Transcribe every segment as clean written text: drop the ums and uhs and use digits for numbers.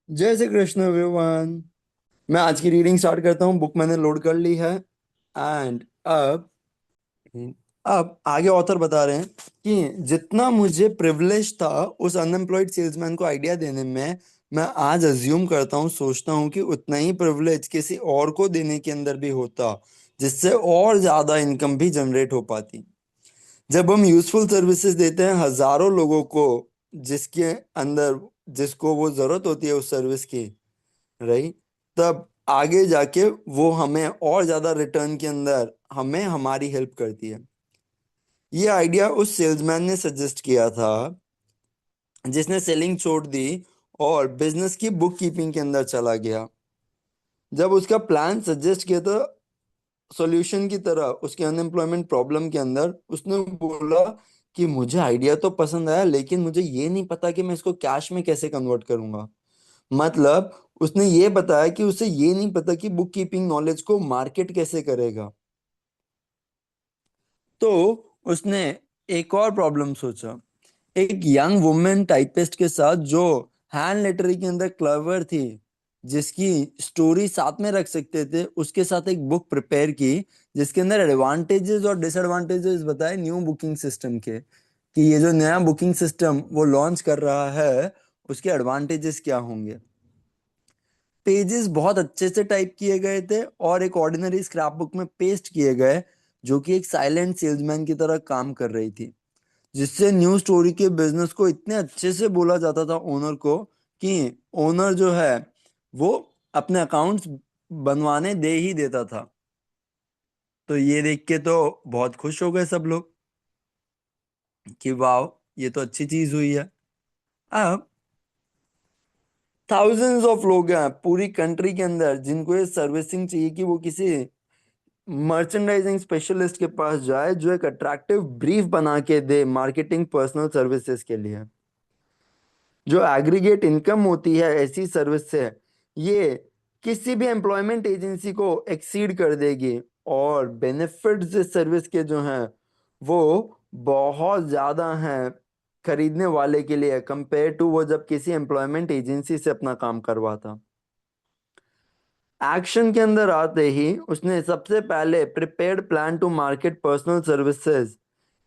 जय श्री कृष्ण एवरीवन। मैं आज की रीडिंग स्टार्ट करता हूँ। बुक मैंने लोड कर ली है। एंड अब आगे ऑथर बता रहे हैं कि जितना मुझे प्रिविलेज था उस अनएम्प्लॉयड सेल्समैन को आइडिया देने में, मैं आज अज्यूम करता हूँ, सोचता हूँ कि उतना ही प्रिविलेज किसी और को देने के अंदर भी होता, जिससे और ज्यादा इनकम भी जनरेट हो पाती। जब हम यूजफुल सर्विसेज देते हैं हजारों लोगों को, जिसके अंदर जिसको वो जरूरत होती है उस सर्विस की, राइट, तब आगे जाके वो हमें और ज्यादा रिटर्न के अंदर हमें हमारी हेल्प करती है। ये आइडिया उस सेल्समैन ने सजेस्ट किया था जिसने सेलिंग छोड़ दी और बिजनेस की बुक कीपिंग के अंदर चला गया। जब उसका प्लान सजेस्ट किया था सॉल्यूशन की तरह उसके अनएम्प्लॉयमेंट प्रॉब्लम के अंदर, उसने बोला कि मुझे आइडिया तो पसंद आया, लेकिन मुझे ये नहीं पता कि मैं इसको कैश में कैसे कन्वर्ट करूंगा। मतलब उसने ये बताया कि उसे ये नहीं पता कि बुक कीपिंग नॉलेज को मार्केट कैसे करेगा। तो उसने एक और प्रॉब्लम सोचा। एक यंग वुमेन टाइपिस्ट के साथ जो हैंड लेटरिंग के अंदर क्लेवर थी, जिसकी स्टोरी साथ में रख सकते थे, उसके साथ एक बुक प्रिपेयर की जिसके अंदर एडवांटेजेस और डिसएडवांटेजेस बताए न्यू बुकिंग सिस्टम के, कि ये जो नया बुकिंग सिस्टम वो लॉन्च कर रहा है उसके एडवांटेजेस क्या होंगे। पेजेस बहुत अच्छे से टाइप किए गए थे और एक ऑर्डिनरी स्क्रैप बुक में पेस्ट किए गए, जो कि एक साइलेंट सेल्समैन की तरह काम कर रही थी, जिससे न्यू स्टोरी के बिजनेस को इतने अच्छे से बोला जाता था ओनर को कि ओनर जो है वो अपने अकाउंट्स बनवाने दे ही देता था। तो ये देख के तो बहुत खुश हो गए सब लोग कि वाह, ये तो अच्छी चीज हुई है। अब थाउजेंड्स ऑफ लोग हैं पूरी कंट्री के अंदर जिनको ये सर्विसिंग चाहिए कि वो किसी मर्चेंडाइजिंग स्पेशलिस्ट के पास जाए जो एक अट्रैक्टिव ब्रीफ बना के दे मार्केटिंग पर्सनल सर्विसेज के लिए। जो एग्रीगेट इनकम होती है ऐसी सर्विस से, ये किसी भी एम्प्लॉयमेंट एजेंसी को एक्सीड कर देगी। और बेनिफिट्स इस सर्विस के जो हैं वो बहुत ज़्यादा हैं खरीदने वाले के लिए, कंपेयर टू वो जब किसी एम्प्लॉयमेंट एजेंसी से अपना काम करवाता। एक्शन के अंदर आते ही उसने सबसे पहले prepared plan to market personal services.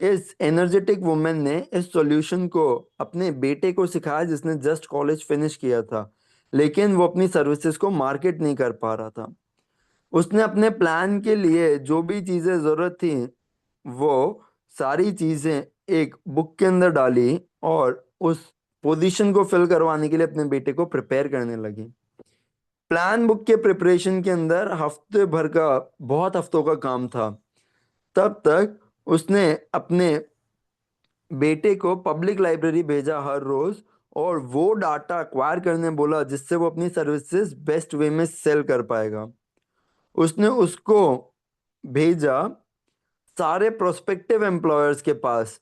इस एनर्जेटिक वुमेन ने इस सॉल्यूशन को अपने बेटे को सिखाया जिसने जस्ट कॉलेज फिनिश किया था, लेकिन वो अपनी सर्विसेज को मार्केट नहीं कर पा रहा था। उसने अपने प्लान के लिए जो भी चीज़ें ज़रूरत थी वो सारी चीज़ें एक बुक के अंदर डाली और उस पोजीशन को फिल करवाने के लिए अपने बेटे को प्रिपेयर करने लगी। प्लान बुक के प्रिपरेशन के अंदर हफ्ते भर का, बहुत हफ्तों का काम था। तब तक उसने अपने बेटे को पब्लिक लाइब्रेरी भेजा हर रोज और वो डाटा अक्वायर करने बोला जिससे वो अपनी सर्विसेज बेस्ट वे में सेल कर पाएगा। उसने उसको भेजा सारे प्रोस्पेक्टिव एम्प्लॉयर्स के पास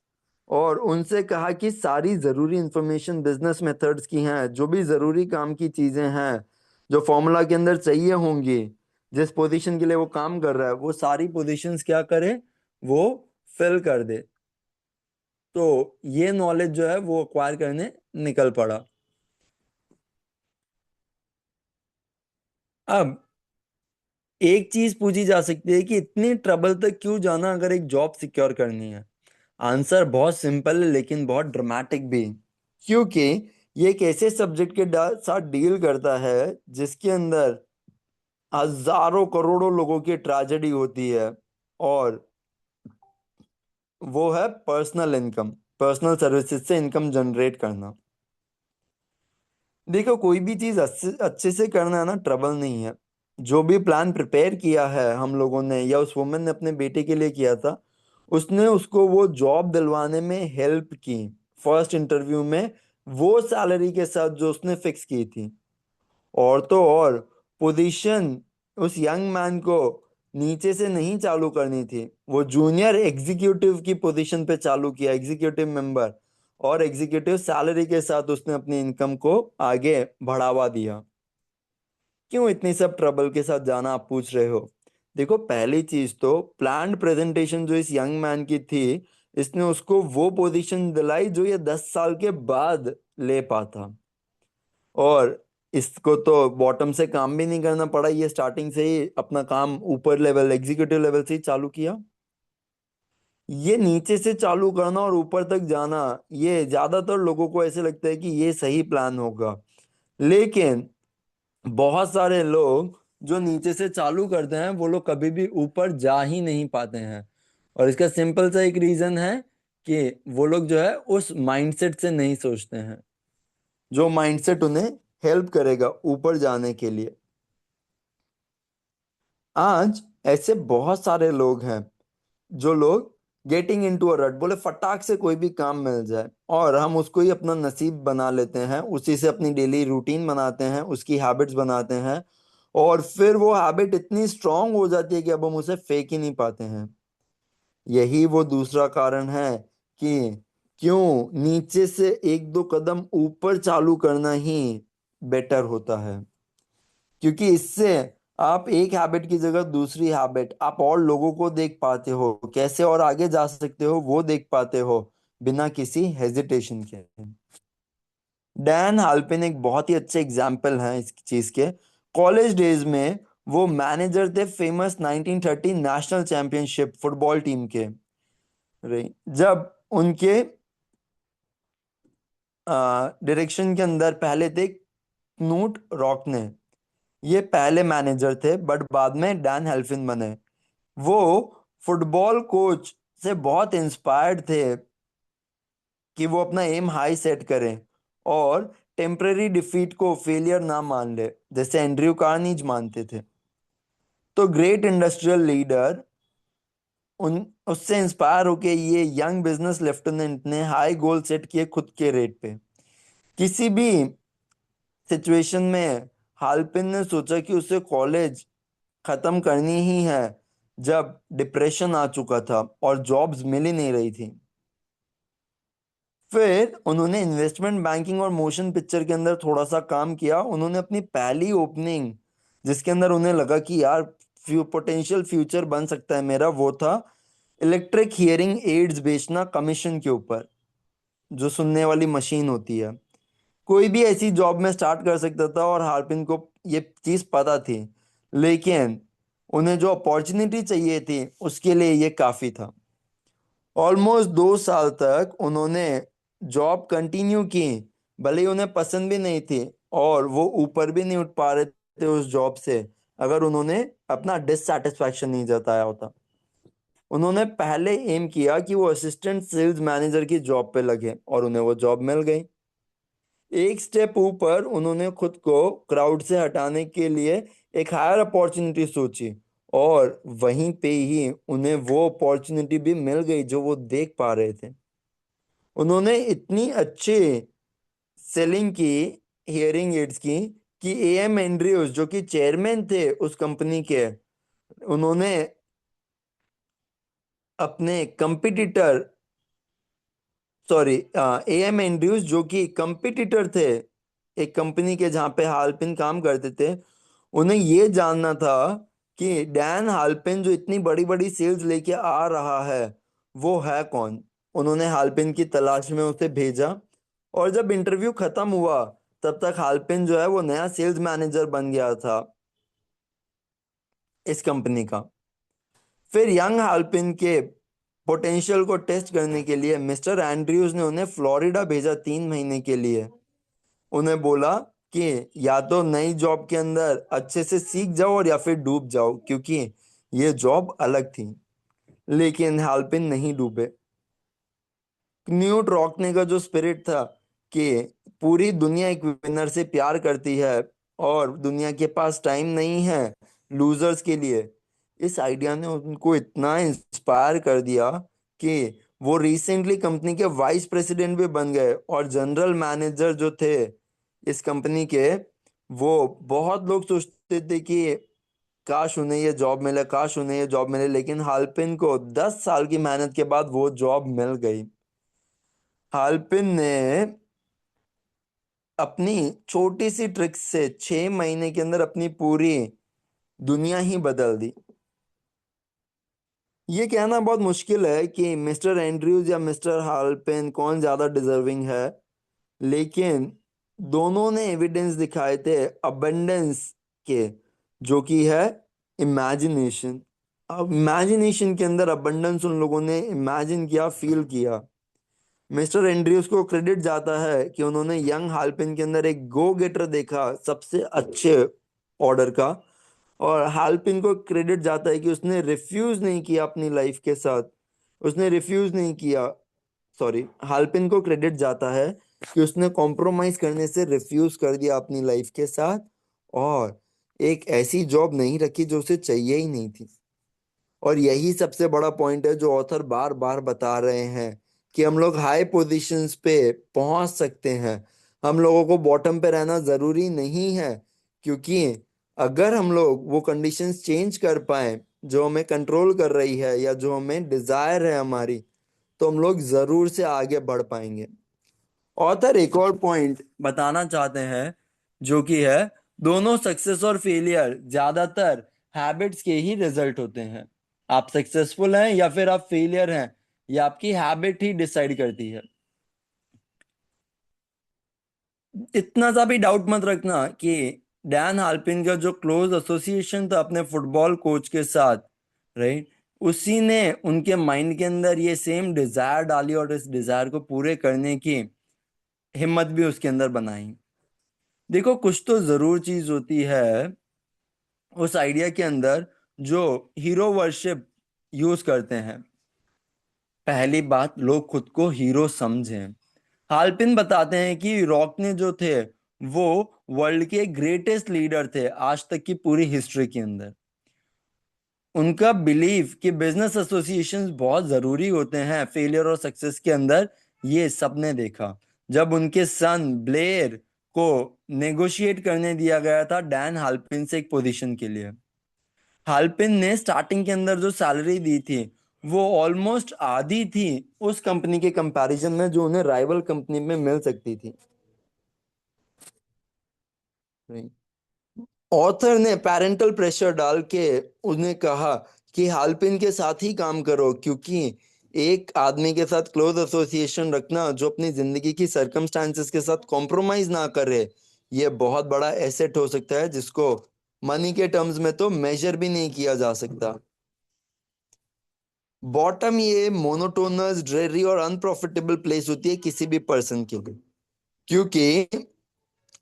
और उनसे कहा कि सारी ज़रूरी इंफॉर्मेशन बिजनेस मेथड्स की हैं, जो भी ज़रूरी काम की चीज़ें हैं जो फॉर्मूला के अंदर चाहिए होंगी, जिस पोजीशन के लिए वो काम कर रहा है वो सारी पोजीशंस क्या करे, वो फिल कर दे। तो ये नॉलेज जो है वो अक्वायर करने निकल पड़ा। अब एक चीज पूछी जा सकती है कि इतनी ट्रबल तक क्यों जाना अगर एक जॉब सिक्योर करनी है। आंसर बहुत सिंपल है लेकिन बहुत ड्रामेटिक भी, क्योंकि ये एक ऐसे सब्जेक्ट के साथ डील करता है जिसके अंदर हजारों करोड़ों लोगों की ट्रेजेडी होती है। और वो है पर्सनल इनकम, पर्सनल सर्विसेज से इनकम जनरेट करना। देखो, कोई भी चीज अच्छे अच्छे से करना है ना, ट्रबल नहीं है। जो भी प्लान प्रिपेयर किया है हम लोगों ने या उस वुमन ने अपने बेटे के लिए किया था, उसने उसको वो जॉब दिलवाने में हेल्प की फर्स्ट इंटरव्यू में, वो सैलरी के साथ जो उसने फिक्स की थी। और तो और पोजीशन उस यंग मैन को नीचे से नहीं चालू करनी थी, वो जूनियर एग्जीक्यूटिव की पोजीशन पे चालू किया, एग्जीक्यूटिव मेंबर। और एग्जीक्यूटिव सैलरी के साथ उसने अपनी इनकम को आगे बढ़ावा दिया। क्यों इतनी सब ट्रबल के साथ जाना, आप पूछ रहे हो। देखो, पहली चीज तो प्लान्ड प्रेजेंटेशन जो इस यंग मैन की थी, इसने उसको वो पोजीशन दिलाई जो ये 10 साल के बाद ले पाता। और इसको तो बॉटम से काम भी नहीं करना पड़ा, ये स्टार्टिंग से ही अपना काम ऊपर लेवल एग्जीक्यूटिव लेवल से ही चालू किया। ये नीचे से चालू करना और ऊपर तक जाना, ये ज्यादातर लोगों को ऐसे लगता है कि ये सही प्लान होगा, लेकिन बहुत सारे लोग जो नीचे से चालू करते हैं वो लोग कभी भी ऊपर जा ही नहीं पाते हैं। और इसका सिंपल सा एक रीजन है कि वो लोग जो है उस माइंडसेट से नहीं सोचते हैं जो माइंडसेट उन्हें हेल्प करेगा ऊपर जाने के लिए। आज ऐसे बहुत सारे लोग हैं जो लोग गेटिंग इनटू अ रट, बोले फटाक से कोई भी काम मिल जाए और हम उसको ही अपना नसीब बना लेते हैं, उसी से अपनी डेली रूटीन बनाते हैं, उसकी हैबिट्स बनाते हैं, और फिर वो हैबिट इतनी स्ट्रांग हो जाती है कि अब हम उसे फेंक ही नहीं पाते हैं। यही वो दूसरा कारण है कि क्यों नीचे से एक दो कदम ऊपर चालू करना ही बेटर होता है। क्योंकि इससे आप एक हैबिट की जगह दूसरी हैबिट, आप और लोगों को देख पाते हो, कैसे और आगे जा सकते हो वो देख पाते हो बिना किसी हेजिटेशन के। डैन हाल्पिन एक बहुत ही अच्छे एग्जाम्पल हैं इस चीज के। कॉलेज डेज में वो मैनेजर थे famous 1930 national championship football team के। राइट, जब उनके डायरेक्शन के अंदर पहले थे knut रॉकने, ये पहले मैनेजर थे बट बाद में डैन हेल्फिन बने। वो फुटबॉल कोच से बहुत इंस्पायर्ड थे कि वो अपना एम हाई सेट करें और टेम्पररी डिफीट को फेलियर ना मान ले, जैसे एंड्रयू कार्निज मानते थे। तो ग्रेट इंडस्ट्रियल लीडर उन उससे इंस्पायर होके ये यंग बिजनेस लेफ्टिनेंट ने हाई गोल सेट किए खुद के रेट पे। किसी भी सिचुएशन में हालपिन ने सोचा कि उसे कॉलेज खत्म करनी ही है, जब डिप्रेशन आ चुका था और जॉब्स मिल ही नहीं रही थी। फिर उन्होंने इन्वेस्टमेंट बैंकिंग और मोशन पिक्चर के अंदर थोड़ा सा काम किया। उन्होंने अपनी पहली ओपनिंग जिसके अंदर उन्हें लगा कि यार पोटेंशियल फ्यूचर बन सकता है मेरा, वो था इलेक्ट्रिक हियरिंग एड्स बेचना कमीशन के ऊपर, जो सुनने वाली मशीन होती है। कोई भी ऐसी जॉब में स्टार्ट कर सकता था और हार्पिन को ये चीज़ पता थी, लेकिन उन्हें जो अपॉर्चुनिटी चाहिए थी उसके लिए ये काफ़ी था। ऑलमोस्ट 2 साल तक उन्होंने जॉब कंटिन्यू की, भले ही उन्हें पसंद भी नहीं थी और वो ऊपर भी नहीं उठ पा रहे थे उस जॉब से, अगर उन्होंने अपना डिससेटिस्फैक्शन नहीं जताया होता। उन्होंने पहले एम किया कि वो असिस्टेंट सेल्स मैनेजर की जॉब पे लगे और उन्हें वो जॉब मिल गई। एक स्टेप ऊपर उन्होंने खुद को क्राउड से हटाने के लिए एक हायर अपॉर्चुनिटी सोची, और वहीं पे ही उन्हें वो अपॉर्चुनिटी भी मिल गई जो वो देख पा रहे थे। उन्होंने इतनी अच्छी सेलिंग की हियरिंग एड्स की कि एएम एंड्रयूज जो कि चेयरमैन थे उस कंपनी के, उन्होंने अपने कंपटीटर, सॉरी, एएम एंड्रयूज जो कि कंपटीटर थे एक कंपनी के जहां पे हालपिन काम करते थे, उन्हें ये जानना था कि डैन हालपिन जो इतनी बड़ी बड़ी सेल्स लेके आ रहा है वो है कौन। उन्होंने हालपिन की तलाश में उसे भेजा, और जब इंटरव्यू खत्म हुआ तब तक हालपिन जो है वो नया सेल्स मैनेजर बन गया था इस कंपनी का। फिर यंग हालपिन के पोटेंशियल को टेस्ट करने के लिए मिस्टर एंड्रयूज ने उन्हें फ्लोरिडा भेजा 3 महीने के लिए। उन्हें बोला कि या तो नई जॉब के अंदर अच्छे से सीख जाओ और या फिर डूब जाओ, क्योंकि ये जॉब अलग थी। लेकिन हालपिन नहीं डूबे। न्यूट रॉकने का जो स्पिरिट था कि पूरी दुनिया एक विनर से प्यार करती है और दुनिया के पास टाइम नहीं है लूजर्स के लिए, इस आइडिया ने उनको इतना इंस्पायर कर दिया कि वो रिसेंटली कंपनी के वाइस प्रेसिडेंट भी बन गए, और जनरल मैनेजर जो थे इस कंपनी के, वो बहुत लोग सोचते थे कि काश उन्हें ये जॉब मिले, काश उन्हें ये जॉब मिले, लेकिन हालपिन को 10 साल की मेहनत के बाद वो जॉब मिल गई। हालपिन ने अपनी छोटी सी ट्रिक से 6 महीने के अंदर अपनी पूरी दुनिया ही बदल दी। ये कहना बहुत मुश्किल है कि मिस्टर एंड्रयूज या मिस्टर हालपिन कौन ज्यादा डिजर्विंग है, लेकिन दोनों ने एविडेंस दिखाए थे अबंडेंस के, जो कि है इमेजिनेशन। अब इमेजिनेशन के अंदर अबंडेंस उन लोगों ने इमेजिन किया, फील किया। मिस्टर एंड्रयूज को क्रेडिट जाता है कि उन्होंने यंग हालपिन के अंदर एक गो गेटर देखा सबसे अच्छे ऑर्डर का। और हालपिन को क्रेडिट जाता है कि उसने रिफ्यूज नहीं किया अपनी लाइफ के साथ, उसने रिफ्यूज नहीं किया। सॉरी, हालपिन को क्रेडिट जाता है कि उसने कॉम्प्रोमाइज करने से रिफ्यूज कर दिया अपनी लाइफ के साथ, और एक ऐसी जॉब नहीं रखी जो उसे चाहिए ही नहीं थी। और यही सबसे बड़ा पॉइंट है जो ऑथर बार बार बता रहे हैं कि हम लोग हाई पोजीशंस पे पहुंच सकते हैं, हम लोगों को बॉटम पे रहना जरूरी नहीं है। क्योंकि अगर हम लोग वो कंडीशंस चेंज कर पाए जो हमें कंट्रोल कर रही है या जो हमें डिजायर है हमारी, तो हम लोग जरूर से आगे बढ़ पाएंगे। ऑथर एक और पॉइंट बताना चाहते हैं, जो कि है दोनों सक्सेस और फेलियर ज्यादातर हैबिट्स के ही रिजल्ट होते हैं। आप सक्सेसफुल हैं या फिर आप फेलियर हैं, ये आपकी हैबिट ही डिसाइड करती है। इतना सा भी डाउट मत रखना कि डैन हाल्पिन का जो क्लोज एसोसिएशन था अपने फुटबॉल कोच के साथ, राइट, उसी ने उनके माइंड के अंदर ये सेम डिजायर डाली और इस डिजायर को पूरे करने की हिम्मत भी उसके अंदर बनाई। देखो, कुछ तो जरूर चीज होती है उस आइडिया के अंदर जो हीरो वर्शिप यूज करते हैं। पहली बात, लोग खुद को हीरो समझें। हालपिन बताते हैं कि रॉक ने जो थे वो वर्ल्ड के ग्रेटेस्ट लीडर थे आज तक की पूरी हिस्ट्री के अंदर। उनका बिलीव कि बिजनेस एसोसिएशंस बहुत जरूरी होते हैं फेलियर और सक्सेस के अंदर, ये सबने देखा। जब उनके सन ब्लेयर को नेगोशिएट करने दिया गया था डैन हाल्पिन से एक पोजीशन के लिए, हाल्पिन ने स्टार्टिंग के अंदर जो सैलरी दी थी वो ऑलमोस्ट आधी थी उस कंपनी के कंपैरिजन में जो उन्हें राइवल कंपनी में मिल सकती थी। ऑथर ने पेरेंटल प्रेशर डाल के उन्हें कहा कि हालपिन के साथ ही काम करो, क्योंकि एक आदमी के साथ क्लोज एसोसिएशन रखना जो अपनी जिंदगी की सरकमस्टांसेस के साथ कॉम्प्रोमाइज ना करे, ये बहुत बड़ा एसेट हो सकता है जिसको मनी के टर्म्स में तो मेजर भी नहीं किया जा सकता। बॉटम ये मोनोटोनस, ड्रेरी और अनप्रॉफिटेबल प्लेस होती है किसी भी पर्सन के लिए। क्योंकि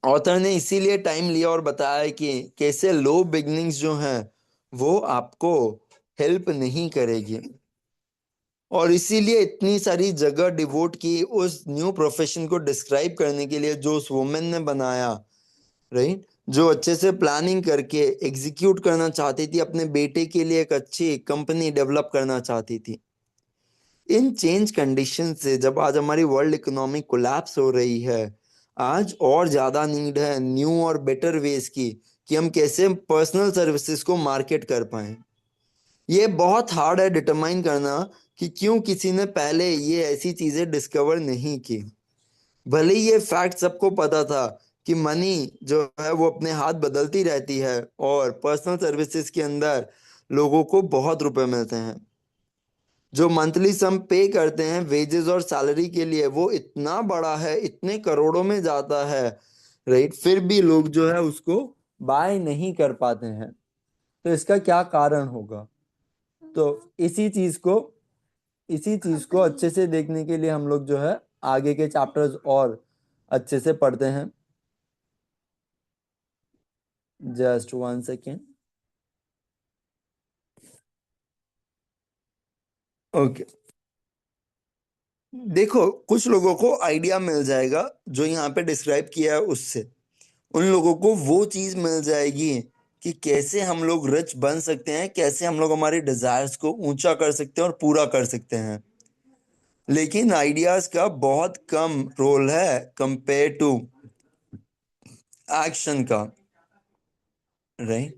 ऑथर ने इसीलिए टाइम लिया और बताया कि कैसे लो बिगनिंग्स जो हैं वो आपको हेल्प नहीं करेगी, और इसीलिए इतनी सारी जगह डिवोट की उस न्यू प्रोफेशन को डिस्क्राइब करने के लिए जो उस वुमेन ने बनाया, राइट, जो अच्छे से प्लानिंग करके एग्जीक्यूट करना चाहती थी, अपने बेटे के लिए एक अच्छी कंपनी डेवलप करना चाहती थी। इन चेंज कंडीशन से जब आज हमारी वर्ल्ड इकोनॉमी कोलैप्स हो रही है, आज और ज़्यादा नीड है न्यू और बेटर वेज की कि हम कैसे पर्सनल सर्विसेज को मार्केट कर पाएं। ये बहुत हार्ड है डिटरमाइन करना कि क्यों किसी ने पहले ये ऐसी चीज़ें डिस्कवर नहीं की। भले ही ये फैक्ट सबको पता था कि मनी जो है वो अपने हाथ बदलती रहती है और पर्सनल सर्विसेज के अंदर लोगों को बहुत रुपए मिलते हैं। जो मंथली सम पे करते हैं वेजेस और सैलरी के लिए वो इतना बड़ा है, इतने करोड़ों में जाता है, राइट, फिर भी लोग जो है उसको बाय नहीं कर पाते हैं। तो इसका क्या कारण होगा? तो इसी चीज को इसी चीज को अच्छे से देखने के लिए हम लोग जो है आगे के चैप्टर्स और अच्छे से पढ़ते हैं। Just one second. ओके, देखो, कुछ लोगों को आइडिया मिल जाएगा जो यहाँ पे डिस्क्राइब किया है उससे। उन लोगों को वो चीज मिल जाएगी कि कैसे हम लोग रिच बन सकते हैं, कैसे हम लोग हमारी डिजायर्स को ऊंचा कर सकते हैं और पूरा कर सकते हैं। लेकिन आइडियाज का बहुत कम रोल है कंपेयर टू एक्शन का, राइट।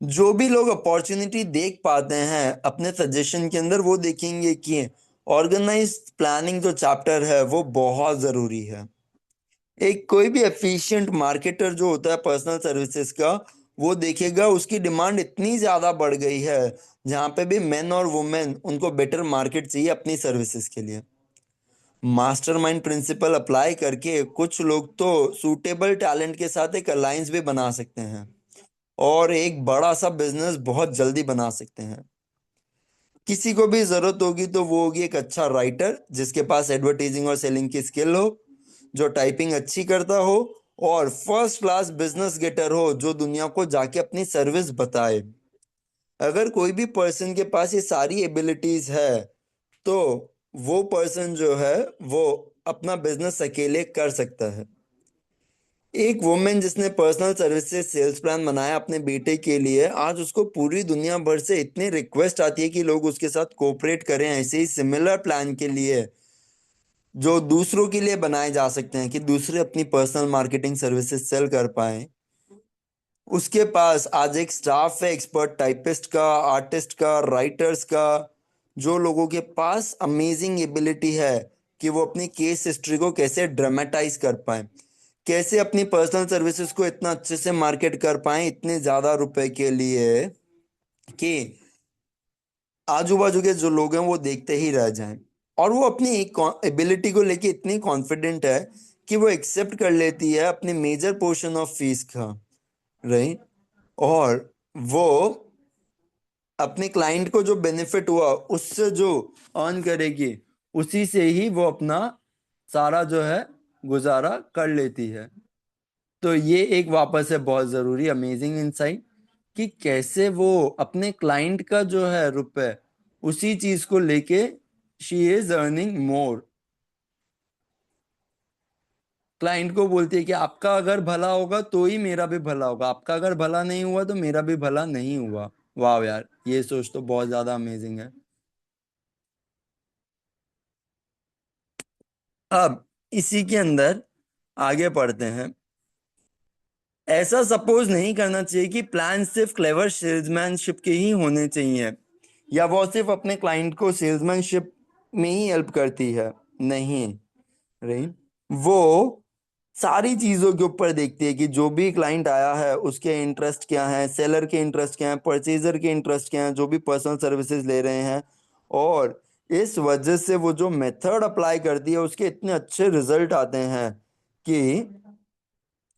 जो भी लोग अपॉर्चुनिटी देख पाते हैं अपने सजेशन के अंदर, वो देखेंगे कि ऑर्गेनाइज प्लानिंग जो चैप्टर है वो बहुत जरूरी है। एक कोई भी एफिशिएंट मार्केटर जो होता है पर्सनल सर्विसेज का, वो देखेगा उसकी डिमांड इतनी ज़्यादा बढ़ गई है जहाँ पे भी मेन और वुमेन उनको बेटर मार्केट चाहिए अपनी सर्विसेज के लिए। मास्टरमाइंड प्रिंसिपल अप्लाई करके कुछ लोग तो सूटेबल टैलेंट के साथ एक अलायंस भी बना सकते हैं और एक बड़ा सा बिजनेस बहुत जल्दी बना सकते हैं। किसी को भी जरूरत होगी तो वो होगी एक अच्छा राइटर जिसके पास एडवर्टाइजिंग और सेलिंग की स्किल हो, जो टाइपिंग अच्छी करता हो, और फर्स्ट क्लास बिजनेस गेटर हो जो दुनिया को जाके अपनी सर्विस बताए। अगर कोई भी पर्सन के पास ये सारी एबिलिटीज है तो वो पर्सन जो है वो अपना बिजनेस अकेले कर सकता है। एक वुमेन जिसने पर्सनल सर्विसेज सेल्स प्लान बनाया अपने बेटे के लिए, आज उसको पूरी दुनिया भर से इतनी रिक्वेस्ट आती है कि लोग उसके साथ कोऑपरेट करें ऐसे ही सिमिलर प्लान के लिए जो दूसरों के लिए बनाए जा सकते हैं कि दूसरे अपनी पर्सनल मार्केटिंग सर्विसेज सेल कर पाए। उसके पास आज एक स्टाफ है, एक्सपर्ट टाइपिस्ट का, आर्टिस्ट का, राइटर्स का, जो लोगों के पास अमेजिंग एबिलिटी है कि वो अपनी केस हिस्ट्री को कैसे ड्रामेटाइज कर पाए, कैसे अपनी पर्सनल सर्विसेज को इतना अच्छे से मार्केट कर पाए इतने ज्यादा रुपए के लिए कि आजू बाजू के जो लोग हैं वो देखते ही रह जाएं। और वो अपनी एक एबिलिटी को लेके इतनी कॉन्फिडेंट है कि वो एक्सेप्ट कर लेती है अपने मेजर पोर्शन ऑफ फीस का, राइट। और वो अपने क्लाइंट को जो बेनिफिट हुआ उससे जो अर्न करेगी उसी से ही वो अपना सारा जो है गुजारा कर लेती है। तो ये एक वापस है बहुत जरूरी अमेजिंग इंसाइट कि कैसे वो अपने क्लाइंट का जो है रुपए उसी चीज को लेके she is earning more. Client को बोलती है कि आपका अगर भला होगा तो ही मेरा भी भला होगा, आपका अगर भला नहीं हुआ तो मेरा भी भला नहीं हुआ। वाह यार, ये सोच तो बहुत ज्यादा अमेजिंग है। अब इसी के अंदर आगे पढ़ते हैं। ऐसा सपोज नहीं करना चाहिए कि प्लान सिर्फ क्लेवर सेल्समैनशिप के ही होने चाहिए या वो सिर्फ अपने क्लाइंट को सेल्समैनशिप में ही हेल्प करती है। नहीं, राइट। वो सारी चीजों के ऊपर देखती है कि जो भी क्लाइंट आया है उसके इंटरेस्ट क्या हैं, सेलर के इंटरेस्ट क्या हैं, परचेजर के इंटरेस्ट क्या हैं, जो भी पर्सनल सर्विसेज ले रहे हैं। और इस वजह से वो जो मेथड अप्लाई करती है उसके इतने अच्छे रिजल्ट आते हैं कि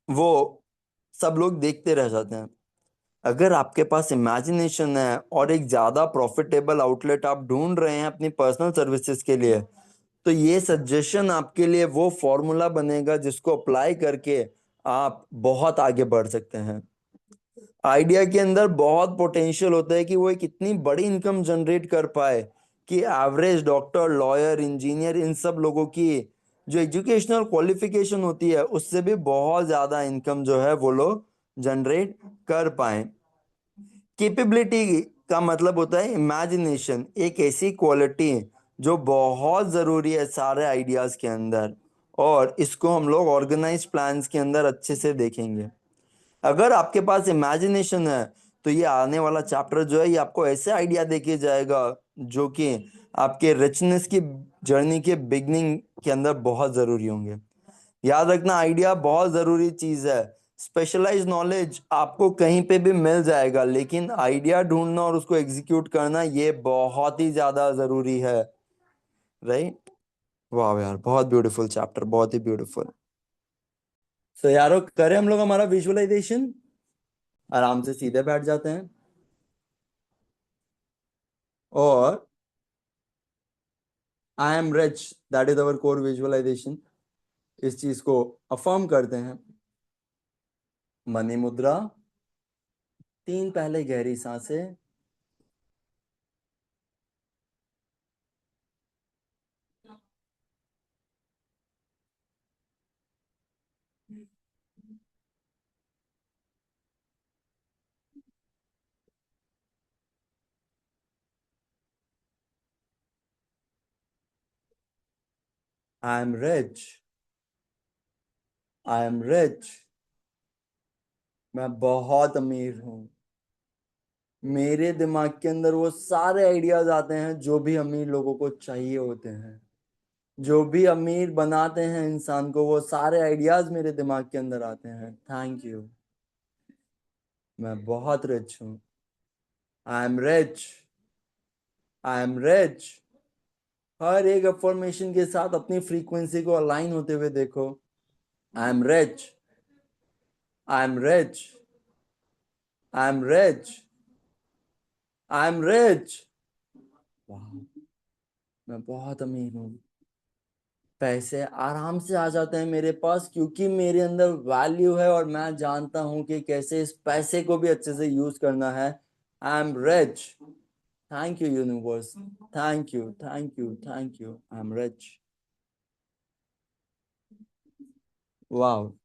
वो सब लोग देखते रह जाते हैं। अगर आपके पास इमेजिनेशन है और एक ज्यादा प्रॉफिटेबल आउटलेट आप ढूंढ रहे हैं अपनी पर्सनल सर्विसेज के लिए, तो ये सजेशन आपके लिए वो फॉर्मूला बनेगा जिसको अप्लाई करके आप बहुत आगे बढ़ सकते हैं। आइडिया के अंदर बहुत पोटेंशियल होता है कि वो एक इतनी बड़ी इनकम जनरेट कर पाए कि एवरेज डॉक्टर, लॉयर, इंजीनियर, इन सब लोगों की जो एजुकेशनल क्वालिफिकेशन होती है उससे भी बहुत ज्यादा इनकम जो है वो लोग जनरेट कर पाए। कैपेबिलिटी का मतलब होता है इमेजिनेशन, एक ऐसी क्वालिटी जो बहुत ज़रूरी है सारे आइडियाज़ के अंदर। और इसको हम लोग ऑर्गेनाइज प्लान्स के अंदर अच्छे से देखेंगे। अगर आपके पास इमेजिनेशन है तो ये आने वाला चैप्टर जो है ये आपको ऐसे आइडिया देके जाएगा जो कि आपके रिचनेस की जर्नी के बिगनिंग के अंदर बहुत ज़रूरी होंगे। याद रखना, आइडिया बहुत जरूरी चीज है। स्पेशलाइज नॉलेज आपको कहीं पे भी मिल जाएगा लेकिन आइडिया ढूंढना और उसको एग्जीक्यूट करना ये बहुत ही ज्यादा जरूरी है, राइट। वाह यार, बहुत ब्यूटीफुल चैप्टर, बहुत ही ब्यूटीफुल। तो यारो करें हम लोग हमारा विजुअलाइजेशन, आराम से सीधे बैठ जाते हैं और I am rich, that is our core visualisation, इस चीज को अफर्म करते हैं। मनी मुद्रा, तीन पहले गहरी सांसें। आई am rich, I am rich, मैं बहुत अमीर हूँ। मेरे दिमाग के अंदर वो सारे आइडियाज आते हैं जो भी अमीर लोगों को चाहिए होते हैं, जो भी अमीर बनाते हैं इंसान को, वो सारे आइडियाज मेरे दिमाग के अंदर आते हैं। थैंक यू, मैं बहुत रिच हूँ। I am rich, I am rich, हर एक अफर्मेशन के साथ अपनी फ्रीक्वेंसी को अलाइन होते हुए देखो। आई am rich, I am rich, I am rich, I am rich. मैं बहुत अमीर हूँ। पैसे आराम से आ जाते हैं मेरे पास क्योंकि मेरे अंदर वैल्यू है और मैं जानता हूं कि कैसे इस पैसे को भी अच्छे से यूज करना है। आई am rich. Thank you universe. Thank you, thank you, thank you. I am rich. वाह।